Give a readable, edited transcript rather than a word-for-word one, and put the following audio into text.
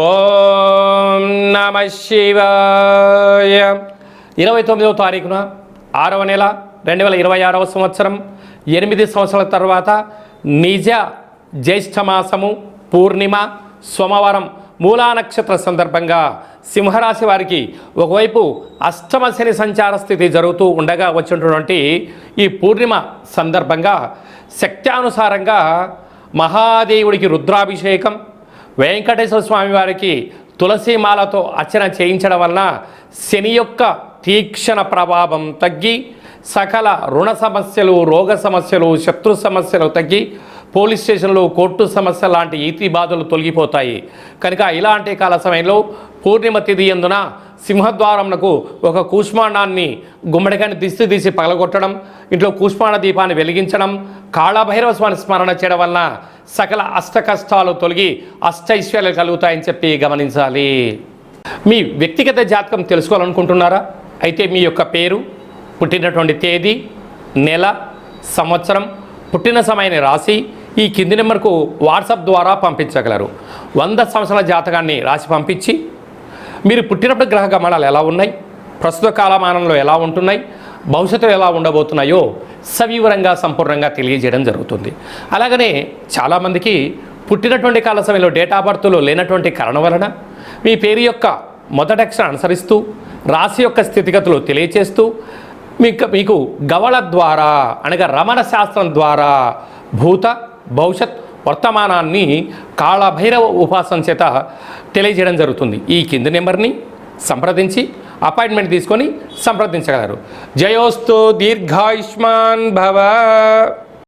ఓం నమ శివాయ. 29వ తారీఖున 6వ నెల 2026వ సంవత్సరం 8 సంవత్సరాల తర్వాత నిజ జ్యేష్ఠమాసము పూర్ణిమ సోమవారం మూలా నక్షత్ర సందర్భంగా సింహరాశి వారికి ఒకవైపు అష్టమ శని సంచార స్థితి జరుగుతూ ఉండగా వచ్చినటువంటి ఈ పూర్ణిమ సందర్భంగా శక్త్యానుసారంగా మహాదేవుడికి రుద్రాభిషేకం, వెంకటేశ్వర స్వామి వారికి తులసిమాలతో అర్చన చేయించడం వలన శని యొక్క తీక్షణ ప్రభావం తగ్గి సకల రుణ సమస్యలు, రోగ సమస్యలు, శత్రు సమస్యలు తగ్గి పోలీస్ స్టేషన్లు, కోర్టు సమస్య లాంటి ఈతి బాధలు తొలగిపోతాయి. కనుక ఇలాంటి కాల సమయంలో పూర్ణిమ తిథి యందున సింహద్వారమునకు ఒక కూష్మాండాన్ని గుమ్మడికాయని తీసి పగలగొట్టడం, ఇంట్లో కూష్మాండ దీపాన్ని వెలిగించడం, కాళభైరవ స్వామి స్మరణ చేయడం వలన సకల అష్ట కష్టాలు తొలగి అష్టైశ్వర్యాలు కలుగుతాయని చెప్పి గమనించాలి. మీ వ్యక్తిగత జాతకం తెలుసుకోవాలనుకుంటున్నారా? అయితే మీ యొక్క పేరు, పుట్టినటువంటి తేదీ, నెల, సంవత్సరం, పుట్టిన సమయాన్ని రాసి ఈ కింది నెంబర్కు వాట్సాప్ ద్వారా పంపించగలరు. 100 సంవత్సరాల జాతకాన్ని రాసి పంపించి మీరు పుట్టినప్పుడు గ్రహ గమనాలు ఎలా ఉన్నాయి, ప్రస్తుత కాలమానంలో ఎలా ఉంటున్నాయి, భవిష్యత్తులో ఎలా ఉండబోతున్నాయో సవివరంగా సంపూర్ణంగా తెలియజేయడం జరుగుతుంది. అలాగనే చాలామందికి పుట్టినటువంటి కాల సమయంలో డేట్ ఆఫ్ బర్త్లో లేనటువంటి కారణం వలన మీ పేరు యొక్క మొదటి అక్షరం అనుసరిస్తూ రాశి యొక్క స్థితిగతులు తెలియచేస్తూ మీకు గవళ ద్వారా అనగా రమణ శాస్త్రం ద్వారా భూత భవిష్యత్ వర్తమానాన్ని కాళభైరవ ఉపాసన చేత తెలియజేయడం జరుగుతుంది. ఈ కింది నెంబర్ని సంప్రదించి అపాయింట్మెంట్ తీసుకొని సంప్రదించగలరు. జయోస్తు దీర్ఘాయుష్మాన్ భవ.